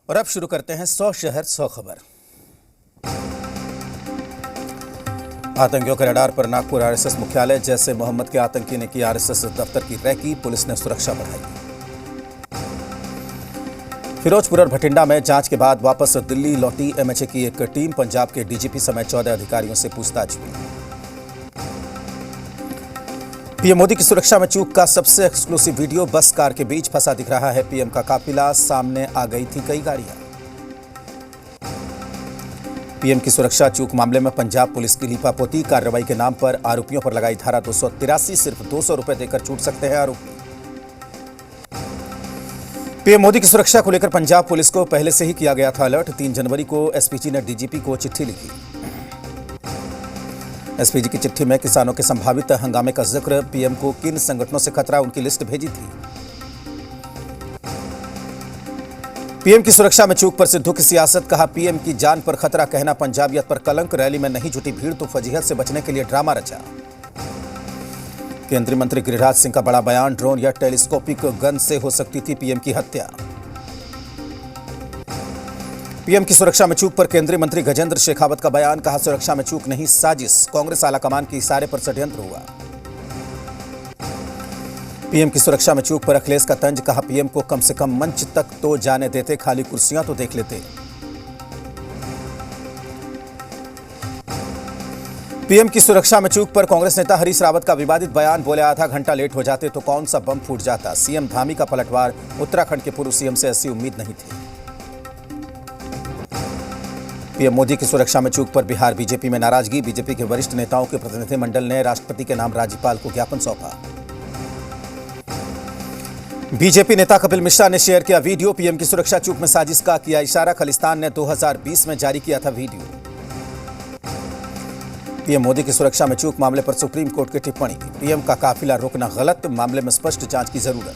और अब शुरू करते हैं 100 शहर 100 खबर। आतंकियों के रडार पर नागपुर आरएसएस मुख्यालय। जैसे मोहम्मद के आतंकी ने की आरएसएस दफ्तर की रैकी, पुलिस ने सुरक्षा बढ़ाई। फिरोजपुर और भटिंडा में जांच के बाद वापस दिल्ली लौटी एमएचए की एक टीम। पंजाब के डीजीपी समेत 14 अधिकारियों से पूछताछ हुई। पीएम मोदी की सुरक्षा में चूक का सबसे एक्सक्लूसिव वीडियो। बस कार के बीच फंसा दिख रहा है पीएम का काफिला, सामने आ गई थी कई गाड़ियां। पीएम की सुरक्षा चूक मामले में पंजाब पुलिस की लीपापोती। कार्रवाई के नाम पर आरोपियों पर लगाई धारा 283। सिर्फ 200 रुपए देकर छूट सकते हैं आरोपी। पीएम मोदी की सुरक्षा को लेकर पंजाब पुलिस को पहले से ही किया गया था अलर्ट। 3 जनवरी को एसपीजी ने डीजीपी को चिट्ठी लिखी। एसपीजी की चिट्ठी में किसानों के संभावित हंगामे का जिक्र, पीएम को किन संगठनों से खतरा, उनकी लिस्ट भेजी थी। पीएम की सुरक्षा में चूक पर सिद्धू की सियासत। कहा पीएम की जान पर खतरा, कहना पंजाबियत पर कलंक। रैली में नहीं जुटी भीड़ तो फजीहत से बचने के लिए ड्रामा रचा। केंद्रीय मंत्री गिरिराज सिंह का बड़ा बयान, ड्रोन या टेलीस्कोपिक गन से हो सकती थी पीएम की हत्या। पीएम की सुरक्षा में चूक पर केंद्रीय मंत्री गजेंद्र शेखावत का बयान। कहा सुरक्षा में चूक नहीं, साजिश, कांग्रेस आलाकमान के इशारे पर षड्यंत्र हुआ। पीएम की सुरक्षा में चूक पर अखिलेश का तंज। कहा पीएम को कम से कम मंच तक तो जाने देते, खाली कुर्सियां तो देख लेते। पीएम की सुरक्षा में चूक पर कांग्रेस नेता हरीश रावत का विवादित बयान। बोले आधा घंटा लेट हो जाते तो कौन सा बम फूट जाता। सीएम धामी का पलटवार। उत्तराखंड के पूर्व सीएम से ऐसी उम्मीद नहीं थी। पीएम मोदी की सुरक्षा में चूक पर बिहार बीजेपी में नाराजगी। बीजेपी के वरिष्ठ नेताओं के प्रतिनिधिमंडल ने राष्ट्रपति के नाम राज्यपाल को ज्ञापन सौंपा। बीजेपी नेता कपिल मिश्रा ने शेयर किया वीडियो। पीएम की सुरक्षा चूक में साजिश का किया इशारा। खालिस्तान ने 2020 में जारी किया था वीडियो। पीएम मोदी की सुरक्षा में चूक मामले पर सुप्रीम कोर्ट की टिप्पणी। पीएम का काफिला रोकना गलत, मामले में स्पष्ट जांच की जरूरत।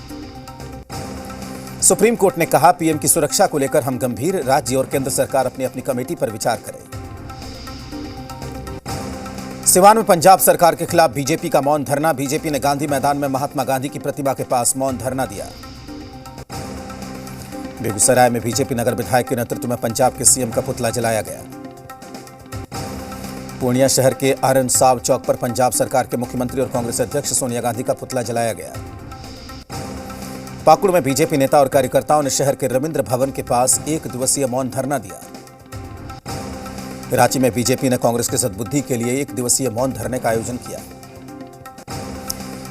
सुप्रीम कोर्ट ने कहा पीएम की सुरक्षा को लेकर हम गंभीर, राज्य और केंद्र सरकार अपनी अपनी कमेटी पर विचार करें। सिवान में पंजाब सरकार के खिलाफ बीजेपी का मौन धरना। बीजेपी ने गांधी मैदान में महात्मा गांधी की प्रतिमा के पास मौन धरना दिया। बेगूसराय में बीजेपी नगर विधायक के नेतृत्व में पंजाब के सीएम का पुतला जलाया गया। पूर्णिया शहर के आरएन साव चौक पर पंजाब सरकार के मुख्यमंत्री और कांग्रेस अध्यक्ष सोनिया गांधी का पुतला जलाया गया। पाकुड़ में बीजेपी नेता और कार्यकर्ताओं ने शहर के रविंद्र भवन के पास 1 दिवसीय मौन धरना दिया। रांची में बीजेपी ने कांग्रेस की सद्बुद्धि के लिए 1 दिवसीय मौन धरने का आयोजन किया।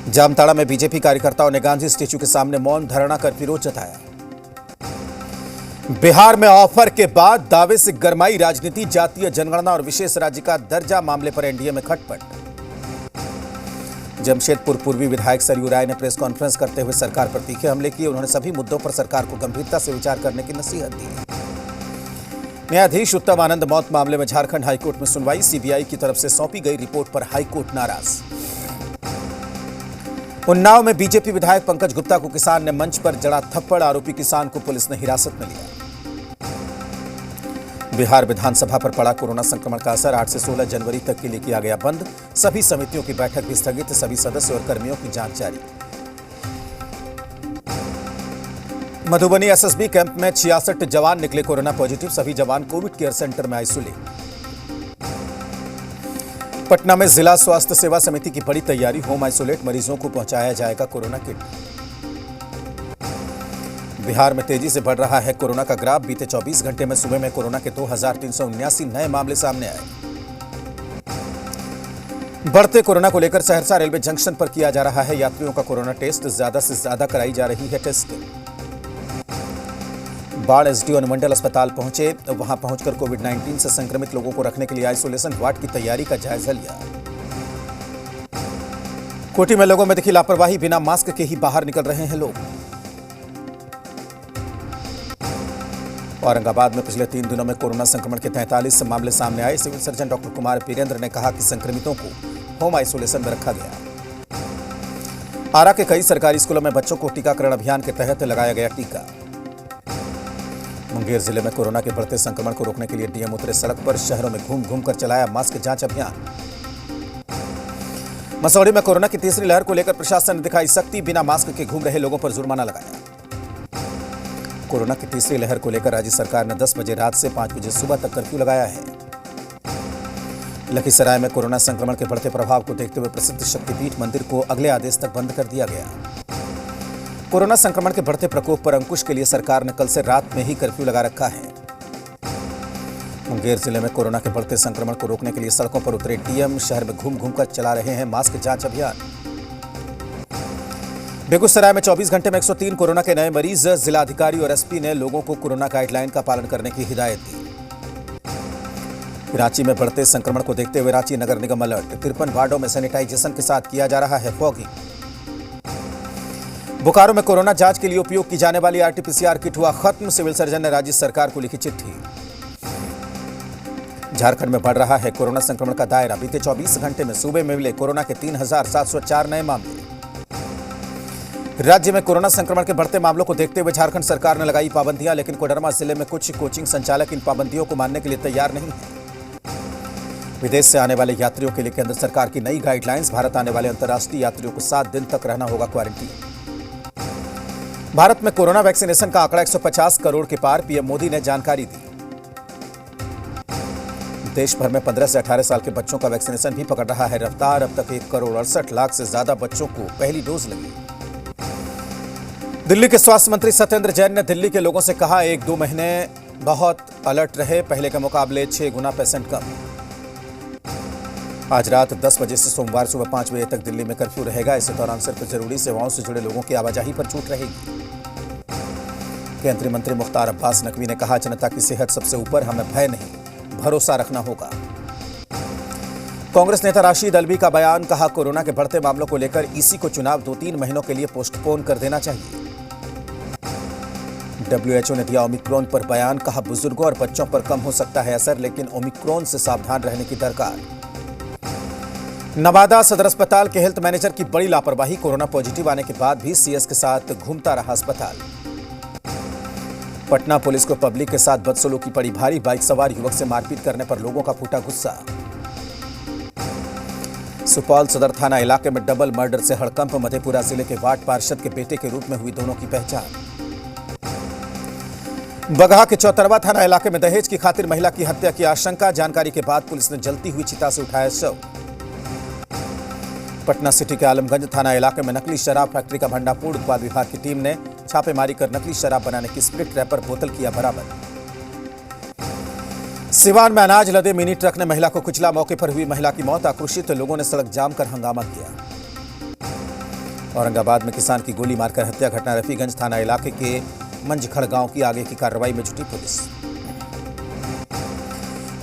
जामताड़ा में बीजेपी कार्यकर्ताओं ने गांधी स्टैच्यू के सामने मौन धरना कर विरोध जताया। बिहार में ऑफर के बाद दावे से गरमाई राजनीति। जातीय जनगणना और विशेष राज्य का दर्जा मामले पर एनडीए में खटपट। जमशेदपुर पूर्वी विधायक सरयू राय ने प्रेस कॉन्फ्रेंस करते हुए सरकार पर तीखे हमले किए। उन्होंने सभी मुद्दों पर सरकार को गंभीरता से विचार करने की नसीहत दी। न्यायाधीश उत्तम आनंद मौत मामले में झारखंड हाईकोर्ट में सुनवाई। सीबीआई की तरफ से सौंपी गई रिपोर्ट पर हाईकोर्ट नाराज। उन्नाव में बीजेपी विधायक पंकज गुप्ता को किसान ने मंच पर जड़ा थप्पड़। आरोपी किसान को पुलिस ने हिरासत में लिया। बिहार विधानसभा पर पड़ा कोरोना संक्रमण का असर। 8 से 16 जनवरी तक के लिए किया गया बंद। सभी समितियों की बैठक भी स्थगित। सभी सदस्य और कर्मियों की जांच जारी। मधुबनी एसएसबी कैंप में 66 जवान निकले कोरोना पॉजिटिव। सभी जवान कोविड केयर सेंटर में आइसोलेट। पटना में जिला स्वास्थ्य सेवा समिति की बड़ी तैयारी। होम आइसोलेट मरीजों को पहुंचाया जाएगा कोरोना किट। बिहार में तेजी से बढ़ रहा है कोरोना का ग्राफ। बीते 24 घंटे में सुबह में कोरोना के 2379 नए मामले सामने आए। बढ़ते कोरोना को लेकर सहरसा रेलवे जंक्शन पर किया जा रहा है यात्रियों का कोरोना टेस्ट। ज्यादा से ज्यादा कराई जा रही है टेस्टिंग। बाढ़ एसडीओ अनुमंडल अस्पताल पहुंचे। वहां पहुंचकर कोविड-19 से संक्रमित लोगों को रखने के लिए आइसोलेशन वार्ड की तैयारी का जायजा लिया। कोटी में लोगों में दिखी लापरवाही। बिना मास्क के ही बाहर निकल रहे हैं लोग। औरंगाबाद में पिछले 3 दिनों में कोरोना संक्रमण के 43 मामले सामने आए। Civil surgeon doctor Kumar Virendra ने कहा कि संक्रमितों को होम आइसोलेशन में रखा गया। आरा के कई सरकारी स्कूलों में बच्चों को टीकाकरण अभियान के तहत लगाया गया टीका। मुंगेर जिले में कोरोना के बढ़ते संक्रमण को रोकने के लिए डीएम उतरे सड़क पर। शहरों में घूम घूम कर चलाया मास्क जांच अभियान। मसौढ़ी में कोरोना की तीसरी लहर को लेकर प्रशासन ने दिखाई सख्ती। बिना मास्क के घूम रहे लोगों पर जुर्माना लगाया। कोरोना की तीसरी लहर को लेकर राज्य सरकार ने 10 बजे रात से 5 बजे सुबह तक कर्फ्यू लगाया है। लखीसराय में कोरोना संक्रमण के बढ़ते प्रभाव को देखते हुए प्रसिद्ध शक्तिपीठ मंदिर को अगले आदेश तक बंद कर दिया गया। कोरोना संक्रमण के बढ़ते प्रकोप पर अंकुश के लिए सरकार ने कल से रात में ही कर्फ्यू लगा रखा है। मुंगेर जिले में कोरोना के बढ़ते संक्रमण को रोकने के लिए सड़कों पर उतरे डीएम शहर में घूम कर चला रहे हैं मास्क जांच अभियान। बेगूसराय में 24 घंटे में 103 कोरोना के नए मरीज। जिलाधिकारी और एसपी ने लोगों को कोरोना गाइडलाइन का पालन करने की हिदायत दी। रांची में बढ़ते संक्रमण को देखते हुए रांची नगर निगम अलर्ट। 53 वार्डों में सैनिटाइजेशन के साथ किया जा रहा है फॉगिंग। बोकारो में कोरोना जांच के लिए उपयोग की जाने वाली आरटीपीसीआर किट हुआ खत्म। सिविल सर्जन ने राज्य सरकार को लिखी चिट्ठी। झारखंड में बढ़ रहा है कोरोना संक्रमण का दायरा। बीते 24 घंटे में सूबे में मिले कोरोना के 3,704 नए मामले। राज्य में कोरोना संक्रमण के बढ़ते मामलों को देखते हुए झारखंड सरकार ने लगाई पाबंदियां, लेकिन कोडरमा जिले में कुछ कोचिंग संचालक इन पाबंदियों को मानने के लिए तैयार नहीं है। विदेश से आने वाले यात्रियों के लिए केंद्र सरकार की नई गाइडलाइंस। भारत आने वाले अंतर्राष्ट्रीय यात्रियों को 7 दिन तक रहना होगा क्वारंटीन। भारत में कोरोना वैक्सीनेशन का आंकड़ा 150 करोड़ के पार। पीएम मोदी ने जानकारी दी। देश भर में 15 से 18 साल के बच्चों का वैक्सीनेशन भी पकड़ रहा है रफ्तार। अब तक 1 करोड़ 68 लाख से ज्यादा बच्चों को पहली डोज लगी। दिल्ली के स्वास्थ्य मंत्री सत्येंद्र जैन ने दिल्ली के लोगों से कहा, 1-2 महीने बहुत अलर्ट रहे, पहले के मुकाबले 6 गुना पेशेंट कम। आज रात 10 बजे से सोमवार सुबह 5 बजे तक दिल्ली में कर्फ्यू रहेगा। इस दौरान सिर्फ जरूरी सेवाओं से जुड़े लोगों की आवाजाही पर छूट रहेगी। केंद्रीय मंत्री मुख्तार अब्बास नकवी ने कहा, जनता की सेहत सबसे ऊपर, हमें भय नहीं भरोसा रखना होगा। कांग्रेस नेता राशिद अल्वी का बयान। कहा, कोरोना के बढ़ते मामलों को लेकर ईसी को चुनाव 2-3 महीनों के लिए पोस्टपोन कर देना चाहिए। WHO ने दिया ओमिक्रॉन पर बयान। कहा, बुजुर्गों और बच्चों पर कम हो सकता है असर, लेकिन ओमिक्रॉन से सावधान रहने की दरकार। नवादा सदर अस्पताल के हेल्थ मैनेजर की बड़ी लापरवाही। कोरोना पॉजिटिव आने के बाद भी सीएस के साथ घूमता रहा अस्पताल। पटना पुलिस को पब्लिक के साथ बदसलूकी पड़ी भारी। बाइक सवार युवक से मारपीट करने पर लोगों का फूटा गुस्सा। सुपौल सदर थाना इलाके में डबल मर्डर से हड़कंप। मधेपुरा जिले के वार्ड पार्षद के बेटे के रूप में हुई दोनों की पहचान। बगहा के चौतरवा थाना इलाके में दहेज की खातिर महिला की हत्या की आशंका। जानकारी के बाद पुलिस ने जलती हुई चिता से उठाया शव। पटना सिटी के आलमगंज थाना इलाके में नकली शराब फैक्ट्री का भंडाफोड़। उत्पाद विभाग की टीम ने छापेमारी कर नकली शराब बनाने की स्प्लिट रैपर बोतल किया बरामद। सिवान में अनाज लदे मिनी ट्रक ने महिला को कुचला। मौके पर हुई महिला की मौत। आक्रोशित लोगों ने सड़क जाम कर हंगामा किया। औरंगाबाद में किसान की गोली मारकर हत्या। घटना रफीगंज थाना इलाके के मंझखड़ गांव की। आगे की कार्रवाई में जुटी पुलिस।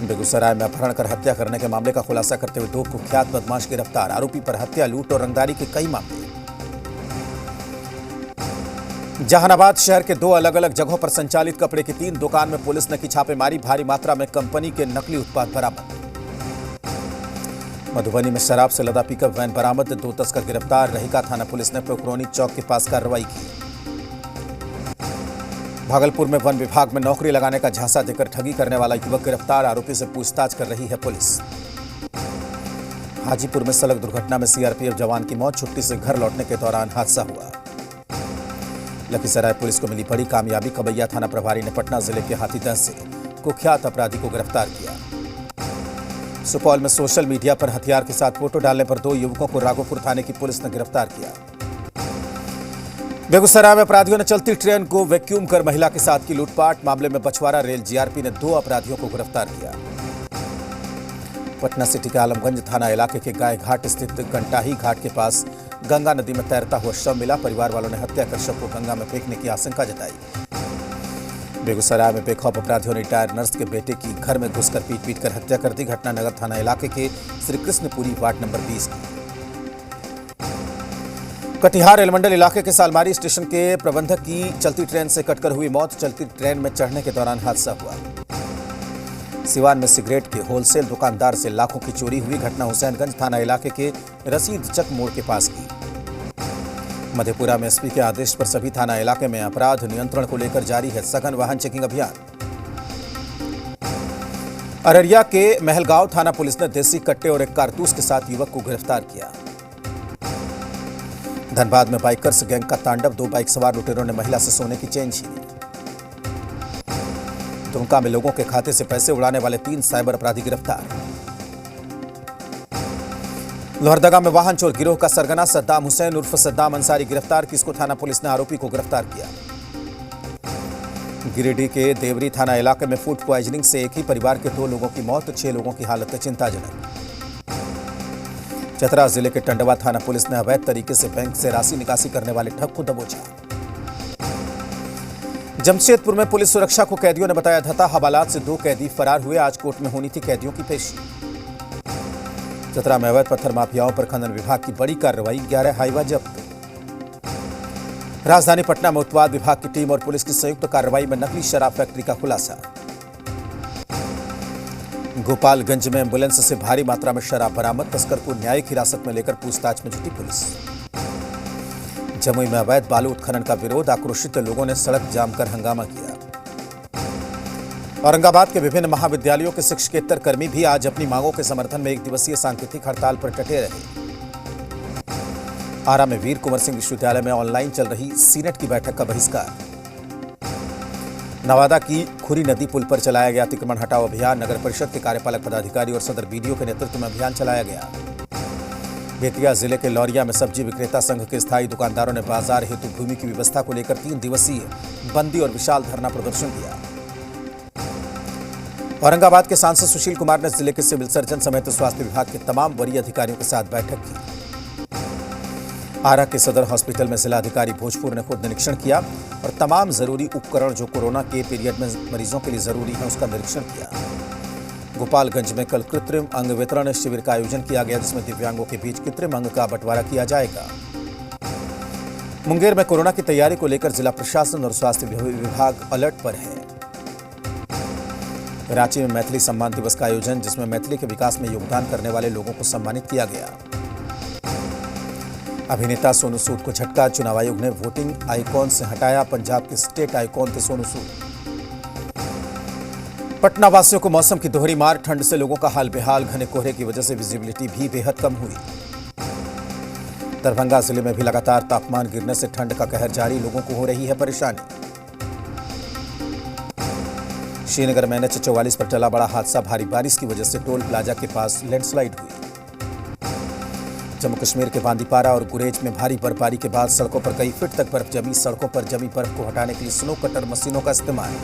बेगूसराय में अपहरण कर हत्या करने के मामले का खुलासा करते हुए 2 कुख्यात बदमाश गिरफ्तार। आरोपी पर हत्या, लूट और रंगदारी के कई मामले। जहानाबाद शहर के 2 अलग अलग जगहों पर संचालित कपड़े की 3 दुकान में पुलिस ने की छापेमारी। भारी मात्रा में कंपनी के नकली उत्पाद बरामद। मधुबनी में शराब से लदा पिकअप वैन बरामद। 2 तस्कर गिरफ्तार। रहिका थाना पुलिस ने पोखरौनी चौक के पास कार्रवाई की। भागलपुर में वन विभाग में नौकरी लगाने का झांसा देकर ठगी करने वाला युवक गिरफ्तार। आरोपी से पूछताछ कर रही है पुलिस। हाजीपुर में सड़क दुर्घटना में सीआरपीएफ जवान की मौत। छुट्टी से घर लौटने के दौरान हादसा हुआ। लखीसराय पुलिस को मिली बड़ी कामयाबी। कबैया थाना प्रभारी ने पटना जिले के हाथीदह से कुख्यात अपराधी को गिरफ्तार किया। सुपौल में सोशल मीडिया पर हथियार के साथ फोटो डालने पर 2 युवकों को राघोपुर थाने की पुलिस ने गिरफ्तार किया। बेगूसराय में अपराधियों ने चलती ट्रेन को वैक्यूम कर महिला के साथ की लूटपाट। मामले में बछवाड़ा रेल जीआरपी ने 2 अपराधियों को गिरफ्तार किया। पटना सिटी के आलमगंज थाना इलाके के गाय घाट स्थित कंटाही घाट के पास गंगा नदी में तैरता हुआ शव मिला। परिवार वालों ने हत्या कर शव को गंगा में फेंकने की आशंका जताई। बेगूसराय में बेखौफ अपराधियों ने रिटायर्ड नर्स के बेटे की घर में घुसकर पीट कर हत्या कर दी। घटना नगर थाना इलाके के श्री कृष्णपुरी वार्ड नंबर 20 की। कटिहार रेलमंडल इलाके के सालमारी स्टेशन के प्रबंधक की चलती ट्रेन से कटकर हुई मौत। चलती ट्रेन में चढ़ने के दौरान हादसा हुआ। सिवान में सिगरेट के होलसेल दुकानदार से लाखों की चोरी हुई। घटना हुसैनगंज थाना इलाके के रसीद चक मोड़ के पास की। मधेपुरा में एसपी के आदेश पर सभी थाना इलाके में अपराध नियंत्रण को लेकर जारी है सघन वाहन चेकिंग अभियान। अररिया के महलगांव थाना पुलिस ने देसी कट्टे और एक कारतूस के साथ युवक को गिरफ्तार किया। धनबाद में बाइकर्स गैंग का तांडव। 2 बाइक सवार लुटेरों ने महिला से सोने की चेन छीनी। दुमका में लोगों के खाते से पैसे उड़ाने वाले 3 साइबर अपराधी गिरफ्तार। लोहरदगा में वाहन चोर गिरोह का सरगना सद्दाम हुसैन उर्फ सद्दाम अंसारी गिरफ्तार। किस्को थाना पुलिस ने आरोपी को गिरफ्तार किया। गिरिडीह के देवरी थाना इलाके में फूड पॉइजनिंग से एक ही परिवार के 2 लोगों की मौत, 6 लोगों की हालत चिंताजनक। चतरा जिले के टंडवा थाना पुलिस ने अवैध तरीके से बैंक से राशि निकासी करने वाले ठग को दबोचा। जमशेदपुर में पुलिस सुरक्षा को कैदियों ने बताया धता। हवालात से 2 कैदी फरार हुए। आज कोर्ट में होनी थी कैदियों की पेशी। चतरा में अवैध पत्थर माफियाओं पर खनन विभाग की बड़ी कार्रवाई, 11 हाईवा जब्त। राजधानी पटना में उत्पाद विभाग की टीम और पुलिस की संयुक्त कार्रवाई में नकली शराब फैक्ट्री का खुलासा। गोपालगंज में एम्बुलेंस से भारी मात्रा में शराब बरामद। तस्कर को न्यायिक हिरासत में लेकर पूछताछ में जुटी पुलिस। जमुई में अवैध बालू उत्खनन का विरोध, आक्रोशित लोगों ने सड़क जाम कर हंगामा किया। औरंगाबाद के विभिन्न महाविद्यालयों के शिक्षकेतर कर्मी भी आज अपनी मांगों के समर्थन में 1 दिवसीय सांकेतिक हड़ताल पर डटे रहे। आरा में वीर कुंवर सिंह विश्वविद्यालय में ऑनलाइन चल रही सीनेट की बैठक का बहिष्कार। नवादा की खुरी नदी पुल पर चलाया गया अतिक्रमण हटाओ अभियान। नगर परिषद के कार्यपालक पदाधिकारी और सदर बीडीओ के नेतृत्व में अभियान चलाया गया। बेतिया जिले के लौरिया में सब्जी विक्रेता संघ के स्थायी दुकानदारों ने बाजार हेतु भूमि की व्यवस्था को लेकर 3 दिवसीय बंदी और विशाल धरना प्रदर्शन किया। औरंगाबाद के सांसद सुशील कुमार ने जिले के सिविल सर्जन समेत स्वास्थ्य विभाग के तमाम वरीय अधिकारियों के साथ बैठक की। आरा के सदर हॉस्पिटल में जिलाधिकारी भोजपुर ने खुद निरीक्षण किया और तमाम जरूरी उपकरण जो कोरोना के पीरियड में मरीजों के लिए जरूरी है उसका निरीक्षण किया। गोपालगंज में कल कृत्रिम अंग वितरण शिविर का आयोजन किया गया, जिसमें दिव्यांगों के बीच कृत्रिम अंग का बंटवारा किया जाएगा। मुंगेर में कोरोना की तैयारी को लेकर जिला प्रशासन और स्वास्थ्य विभाग अलर्ट पर है। रांची में मैथिली सम्मान दिवस का आयोजन, जिसमें मैथिली के विकास में योगदान करने वाले लोगों को सम्मानित किया गया। अभिनेता सोनू सूद को झटका, चुनाव आयोग ने वोटिंग आइकॉन से हटाया। पंजाब के स्टेट आइकॉन थे सोनू सूद। पटना वासियों को मौसम की दोहरी मार, ठंड से लोगों का हाल बेहाल। घने कोहरे की वजह से विजिबिलिटी भी बेहद कम हुई। दरभंगा जिले में भी लगातार तापमान गिरने से ठंड का कहर जारी, लोगों को हो रही है परेशानी। श्रीनगर में NH-44 पर टला बड़ा हादसा, भारी बारिश की वजह से टोल प्लाजा के पास लैंडस्लाइड हुई। जम्मू कश्मीर के बांदीपारा और गुरेज में भारी बर्फबारी के बाद सड़कों पर कई फीट तक बर्फ जमी। सड़कों पर जमी बर्फ को हटाने के लिए स्नो कटर मशीनों का इस्तेमाल।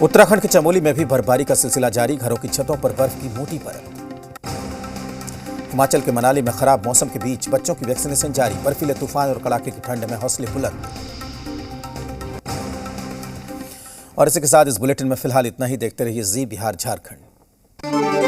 उत्तराखंड के चमोली में भी बर्फबारी का सिलसिला जारी, घरों की छतों पर बर्फ की मोटी परत। हिमाचल के मनाली में खराब मौसम के बीच बच्चों की वैक्सीनेशन जारी, बर्फीले तूफान और कड़ाके की ठंड में हौसले बुलंद। और इसी के साथ इस बुलेटिन में फिलहाल इतना ही। देखते रहिए जी बिहार झारखंड।